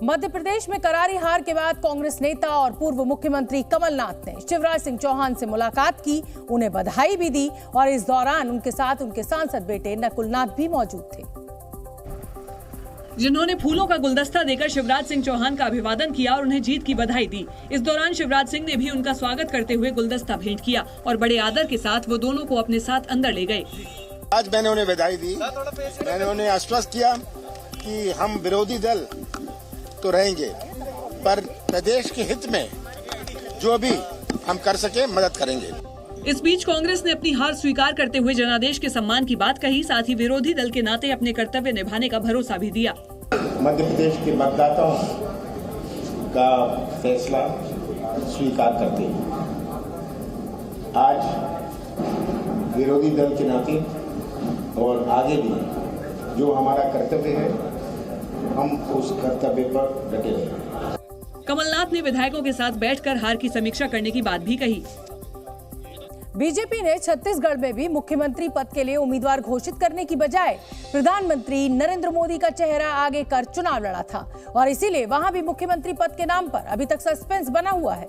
मध्य प्रदेश में करारी हार के बाद कांग्रेस नेता और पूर्व मुख्यमंत्री कमलनाथ ने शिवराज सिंह चौहान से मुलाकात की, उन्हें बधाई भी दी और इस दौरान उनके साथ उनके सांसद बेटे नकुलनाथ भी मौजूद थे, जिन्होंने फूलों का गुलदस्ता देकर शिवराज सिंह चौहान का अभिवादन किया और उन्हें जीत की बधाई दी। इस दौरान शिवराज सिंह ने भी उनका स्वागत करते हुए गुलदस्ता भेंट किया और बड़े आदर के साथ वो दोनों को अपने साथ अंदर ले गए। आज मैंने उन्हें बधाई दी, मैंने उन्हें आश्वस्त किया कि हम विरोधी दल तो रहेंगे, पर प्रदेश के हित में जो भी हम कर सके मदद करेंगे। इस बीच कांग्रेस ने अपनी हार स्वीकार करते हुए जनादेश के सम्मान की बात कही, साथ ही विरोधी दल के नाते अपने कर्तव्य निभाने का भरोसा भी दिया। मध्य प्रदेश के मतदाताओं का फैसला स्वीकार करते हैं। आज विरोधी दल के नाते और आगे भी जो हमारा कर्तव्य है, हम उस कर्तव्य पर डटे रहेंगे। कमलनाथ ने विधायकों के साथ बैठकर हार की समीक्षा करने की बात भी कही। बीजेपी ने छत्तीसगढ़ में भी मुख्यमंत्री पद के लिए उम्मीदवार घोषित करने की बजाय प्रधानमंत्री नरेंद्र मोदी का चेहरा आगे कर चुनाव लड़ा था और इसीलिए वहां भी मुख्यमंत्री पद के नाम पर अभी तक सस्पेंस बना हुआ है।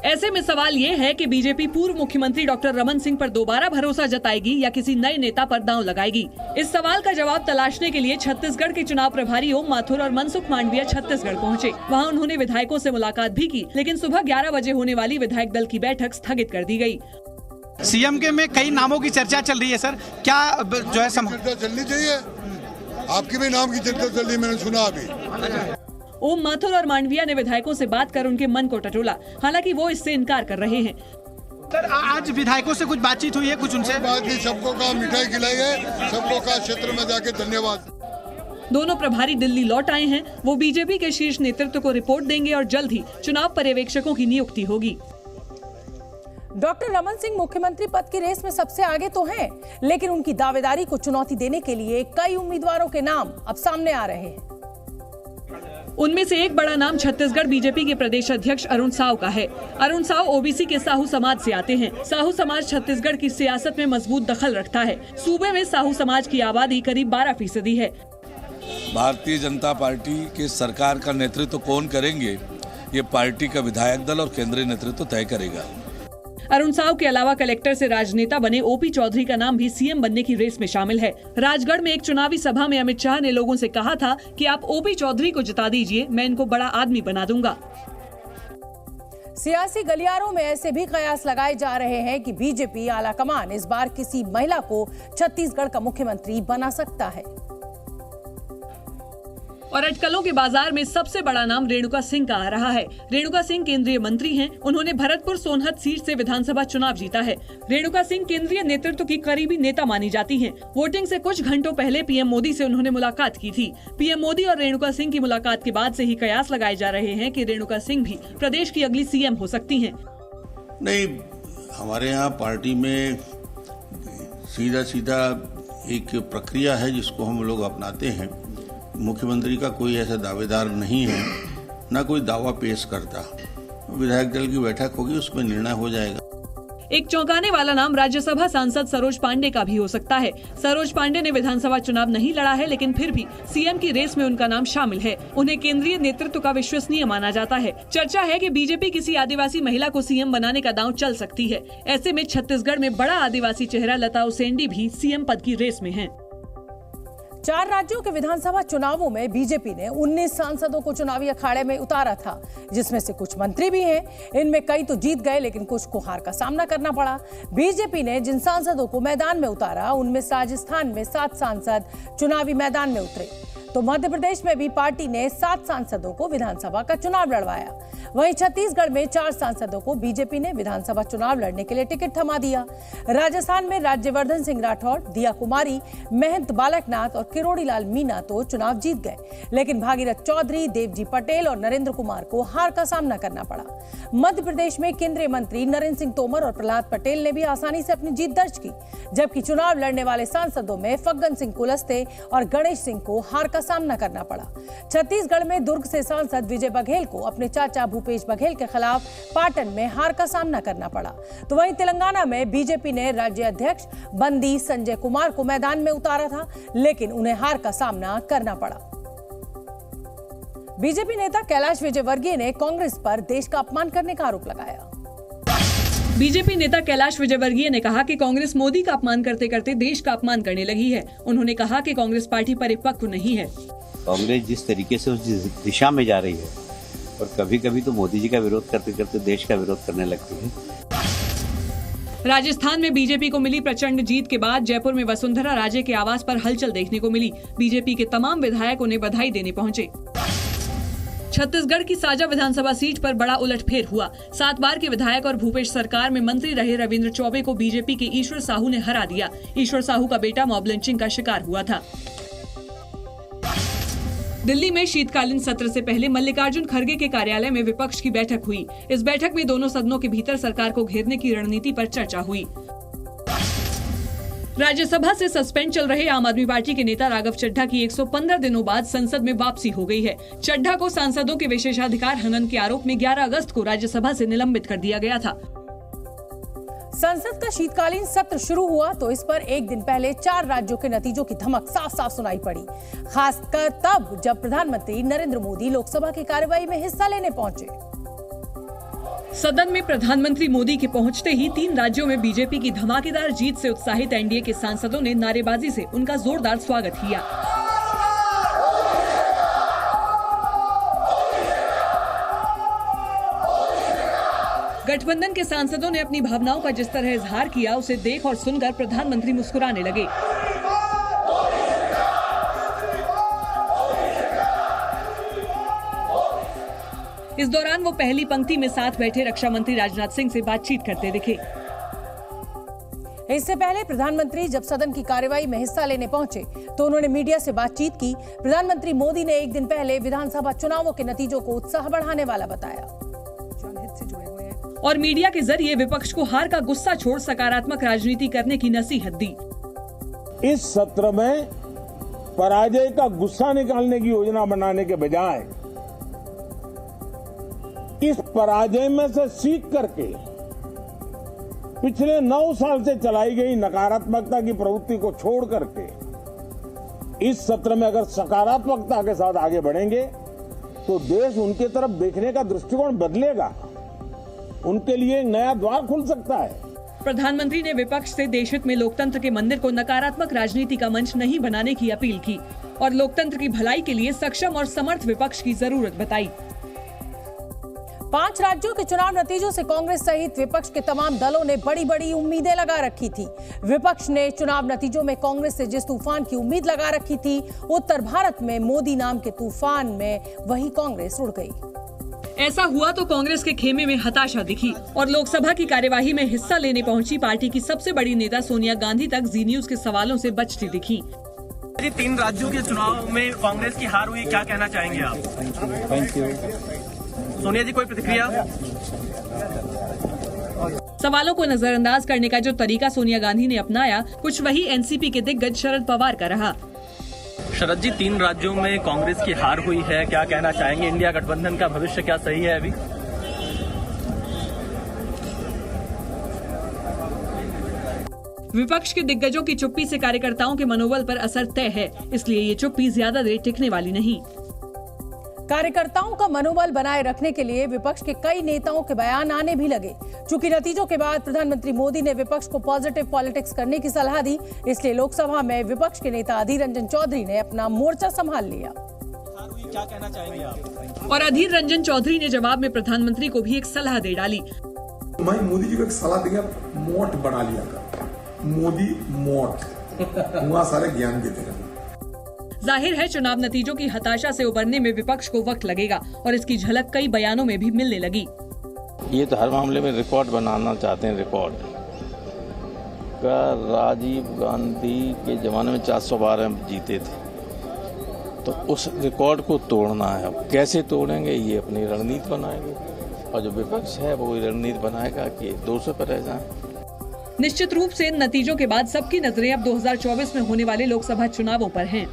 ऐसे में सवाल ये है कि बीजेपी पूर्व मुख्यमंत्री डॉक्टर रमन सिंह पर दोबारा भरोसा जताएगी या किसी नए नेता पर दांव लगाएगी। इस सवाल का जवाब तलाशने के लिए छत्तीसगढ़ के चुनाव प्रभारी ओम माथुर और मनसुख मांडविया छत्तीसगढ़ पहुंचे। वहां उन्होंने विधायकों से मुलाकात भी की, लेकिन सुबह 11 बजे होने वाली विधायक दल की बैठक स्थगित कर दी गयी। सीएम के में कई नामों की चर्चा चल रही है सर, क्या जो है चर्चा चलनी चाहिए? आपके भी नाम की चर्चा चल रही है, मैंने सुना अभी। ओम माथुर और मांडविया ने विधायकों से बात कर उनके मन को टटोला, हालांकि वो इससे इनकार कर रहे हैं। सर आज विधायकों से कुछ बातचीत हुई है, कुछ उनसे बात की, सबको कहा मिठाई खिलाई है, सबको कहा क्षेत्र में जाके धन्यवाद। दोनों प्रभारी दिल्ली लौट आए हैं। वो बीजेपी के शीर्ष नेतृत्व को रिपोर्ट देंगे और जल्द ही चुनाव पर्यवेक्षकों की नियुक्ति होगी। डॉक्टर रमन सिंह मुख्यमंत्री पद की रेस में सबसे आगे तो हैं, लेकिन उनकी दावेदारी को चुनौती देने के लिए कई उम्मीदवारों के नाम अब सामने आ रहे हैं। उनमें से एक बड़ा नाम छत्तीसगढ़ बीजेपी के प्रदेश अध्यक्ष अरुण साव का है। अरुण साव ओबीसी के साहू समाज से आते हैं। साहू समाज छत्तीसगढ़ की सियासत में मजबूत दखल रखता है। सूबे में साहू समाज की आबादी करीब 12% है। भारतीय जनता पार्टी के सरकार का नेतृत्व कौन करेंगे, ये पार्टी का विधायक दल और केंद्रीय नेतृत्व तय करेगा। अरुण साव के अलावा कलेक्टर से राजनेता बने ओपी चौधरी का नाम भी सीएम बनने की रेस में शामिल है। राजगढ़ में एक चुनावी सभा में अमित शाह ने लोगों से कहा था कि आप ओपी चौधरी को जिता दीजिए, मैं इनको बड़ा आदमी बना दूंगा। सियासी गलियारों में ऐसे भी कयास लगाए जा रहे हैं कि बीजेपी आलाकमान इस बार किसी महिला को छत्तीसगढ़ का मुख्यमंत्री बना सकता है। और अटकलों के बाजार में सबसे बड़ा नाम रेणुका सिंह का आ रहा है। रेणुका सिंह केंद्रीय मंत्री हैं। उन्होंने भरतपुर सोनहत सीट से विधानसभा चुनाव जीता है। रेणुका सिंह केंद्रीय नेतृत्व की करीबी नेता मानी जाती हैं। वोटिंग से कुछ घंटों पहले पीएम मोदी से उन्होंने मुलाकात की थी। पीएम मोदी और रेणुका सिंह की मुलाकात के बाद से ही कयास लगाए जा रहे हैं कि रेणुका सिंह भी प्रदेश की अगली सीएम हो सकती हैं। नहीं, हमारे यहाँ पार्टी में सीधा सीधा एक प्रक्रिया है जिसको हम लोग अपनाते हैं। मुख्यमंत्री का कोई ऐसा दावेदार नहीं है, ना कोई दावा पेश करता। विधायक दल की बैठक होगी, उसमें निर्णय हो जाएगा। एक चौंकाने वाला नाम राज्यसभा सांसद सरोज पांडे का भी हो सकता है। सरोज पांडे ने विधानसभा चुनाव नहीं लड़ा है, लेकिन फिर भी सीएम की रेस में उनका नाम शामिल है। उन्हें केंद्रीय नेतृत्व का विश्वसनीय माना जाता है। चर्चा है कि बीजेपी किसी आदिवासी महिला को सीएम बनाने का दांव चल सकती है। ऐसे में छत्तीसगढ़ में बड़ा आदिवासी चेहरा लता उसेंडी भी सीएम पद की रेस में है। 4 राज्यों के विधानसभा चुनावों में बीजेपी ने 19 सांसदों को चुनावी अखाड़े में उतारा था, जिसमें से कुछ मंत्री भी हैं। इनमें कई तो जीत गए, लेकिन कुछ को हार का सामना करना पड़ा। बीजेपी ने जिन सांसदों को मैदान में उतारा, उनमें राजस्थान में 7 सांसद चुनावी मैदान में उतरे, तो मध्य प्रदेश में भी पार्टी ने 7 सांसदों को विधानसभा का चुनाव लड़वाया। वहीं छत्तीसगढ़ में 4 सांसदों को बीजेपी ने विधानसभा चुनाव लड़ने के लिए टिकट थमा दिया। राजस्थान में राज्यवर्धन सिंह राठौड़, दिया कुमारी, महंत बालकनाथ और किरोड़ीलाल मीणा तो चुनाव जीत गए, लेकिन भागीरथ चौधरी, देवजी पटेल और नरेंद्र कुमार को हार का सामना करना पड़ा। मध्य प्रदेश में केंद्रीय मंत्री नरेंद्र सिंह तोमर और प्रहलाद पटेल ने भी आसानी से अपनी जीत दर्ज की, जबकि चुनाव लड़ने वाले सांसदों में फग्गन सिंह कुलस्ते और गणेश सिंह को हार का सामना करना पड़ा। छत्तीसगढ़ में दुर्ग से सांसद विजय बघेल को अपने चाचा भूपेश बघेल के खिलाफ पाटन में हार का सामना करना पड़ा। तो वहीं तेलंगाना में बीजेपी ने राज्य अध्यक्ष बंदी संजय कुमार को मैदान में उतारा था, लेकिन उन्हें हार का सामना करना पड़ा। बीजेपी नेता कैलाश विजयवर्गीय ने कांग्रेस पर देश का अपमान करने का आरोप लगाया। बीजेपी नेता कैलाश विजयवर्गीय ने कहा कि कांग्रेस मोदी का अपमान करते करते देश का अपमान करने लगी है। उन्होंने कहा कि कांग्रेस पार्टी परिपक्व नहीं है। कांग्रेस जिस तरीके से उस दिशा में जा रही है और कभी कभी तो मोदी जी का विरोध करते करते देश का विरोध करने लगती है। राजस्थान में बीजेपी को मिली प्रचंड जीत के बाद जयपुर में वसुंधरा राजे के आवास पर हलचल देखने को मिली। बीजेपी के तमाम विधायक उन्हें बधाई देने पहुंचे। छत्तीसगढ़ की साजा विधानसभा सीट पर बड़ा उलटफेर हुआ। 7 बार के विधायक और भूपेश सरकार में मंत्री रहे रविंद्र चौबे को बीजेपी के ईश्वर साहू ने हरा दिया। ईश्वर साहू का बेटा मॉब लिंचिंग का शिकार हुआ था। दिल्ली में शीतकालीन सत्र से पहले मल्लिकार्जुन खड़गे के कार्यालय में विपक्ष की बैठक हुई। इस बैठक में दोनों सदनों के भीतर सरकार को घेरने की रणनीति पर चर्चा हुई। राज्यसभा से सस्पेंड चल रहे आम आदमी पार्टी के नेता राघव चड्ढा की 115 दिनों बाद संसद में वापसी हो गई है। चड्ढा को सांसदों के विशेषाधिकार हनन के आरोप में 11 अगस्त को राज्यसभा से निलंबित कर दिया गया था। संसद का शीतकालीन सत्र शुरू हुआ तो इस पर एक दिन पहले 4 राज्यों के नतीजों की धमक साफ साफ सुनाई पड़ी, खासकर तब जब प्रधानमंत्री नरेंद्र मोदी लोकसभा की कार्यवाही में हिस्सा लेने पहुंचे। सदन में प्रधानमंत्री मोदी के पहुंचते ही 3 राज्यों में बीजेपी की धमाकेदार जीत से उत्साहित एनडीए के सांसदों ने नारेबाजी से उनका जोरदार स्वागत किया। गठबंधन के सांसदों ने अपनी भावनाओं का जिस तरह इजहार किया उसे देख और सुनकर प्रधानमंत्री मुस्कुराने लगे। इस दौरान वो पहली पंक्ति में साथ बैठे रक्षा मंत्री राजनाथ सिंह से बातचीत करते दिखे। इससे पहले प्रधानमंत्री जब सदन की कार्यवाही में हिस्सा लेने पहुंचे तो उन्होंने मीडिया से बातचीत की। प्रधानमंत्री मोदी ने एक दिन पहले विधानसभा चुनावों के नतीजों को उत्साह बढ़ाने वाला बताया और मीडिया के जरिए विपक्ष को हार का गुस्सा छोड़ सकारात्मक राजनीति करने की नसीहत दी। इस सत्र में पराजय का गुस्सा निकालने की योजना बनाने के बजाय इस पराजय में से सीख करके पिछले 9 साल से चलाई गई नकारात्मकता की प्रवृत्ति को छोड़ करके इस सत्र में अगर सकारात्मकता के साथ आगे बढ़ेंगे तो देश उनके तरफ देखने का दृष्टिकोण बदलेगा, उनके लिए एक नया द्वार खुल सकता है। प्रधानमंत्री ने विपक्ष से देश हित में लोकतंत्र के मंदिर को नकारात्मक राजनीति का मंच नहीं बनाने की अपील की और लोकतंत्र की भलाई के लिए सक्षम और समर्थ विपक्ष की जरूरत बताई। 5 राज्यों के चुनाव नतीजों से कांग्रेस सहित विपक्ष के तमाम दलों ने बड़ी बड़ी उम्मीदें लगा रखी थी। विपक्ष ने चुनाव नतीजों में कांग्रेस से जिस तूफान की उम्मीद लगा रखी थी, उत्तर भारत में मोदी नाम के तूफान में वही कांग्रेस उड़ गई। ऐसा हुआ तो कांग्रेस के खेमे में हताशा दिखी और लोकसभा की कार्यवाही में हिस्सा लेने पहुंची पार्टी की सबसे बड़ी नेता सोनिया गांधी तक जी न्यूज के सवालों से बचती दिखी। 3 राज्यों के चुनाव में कांग्रेस की हार हुई, क्या कहना चाहेंगे आप? Thank you. सोनिया जी, कोई प्रतिक्रिया? सवालों को नजरअंदाज करने का जो तरीका सोनिया गांधी ने अपनाया, कुछ वही एनसीपी के दिग्गज शरद पवार का रहा। शरद जी, 3 राज्यों में कांग्रेस की हार हुई है, क्या कहना चाहेंगे? इंडिया गठबंधन का भविष्य क्या सही है अभी? विपक्ष के दिग्गजों की चुप्पी से कार्यकर्ताओं के मनोबल पर असर तय है, इसलिए ये चुप्पी ज्यादा देर टिकने वाली नहीं। कार्यकर्ताओं का मनोबल बनाए रखने के लिए विपक्ष के कई नेताओं के बयान आने भी लगे। चूंकि नतीजों के बाद प्रधानमंत्री मोदी ने विपक्ष को पॉजिटिव पॉलिटिक्स करने की सलाह दी, इसलिए लोकसभा में विपक्ष के नेता अधीर रंजन चौधरी ने अपना मोर्चा संभाल लिया। क्या कहना चाहेंगे आप? और अधीर रंजन चौधरी ने जवाब में प्रधानमंत्री को भी एक सलाह दे डाली। मैं मोदी जी को एक सलाह देंगे, मोट बना लिया कर, मोदी मोट, वहाँ सारे ज्ञान देते हैं। जाहिर है चुनाव नतीजों की हताशा से उबरने में विपक्ष को वक्त लगेगा और इसकी झलक कई बयानों में भी मिलने लगी। ये तो हर मामले में रिकॉर्ड बनाना चाहते हैं। रिकॉर्ड का राजीव गांधी के जमाने में 412 जीते थे, तो उस रिकॉर्ड को तोड़ना है। कैसे तोड़ेंगे, ये अपनी रणनीति बनाएंगे और जो विपक्ष है वो रणनीति बनाएगा कि 200 पर रह जाए। निश्चित रूप से इन नतीजों के बाद सबकी नजरें अब 2024 में होने वाले लोकसभा चुनावों पर हैं।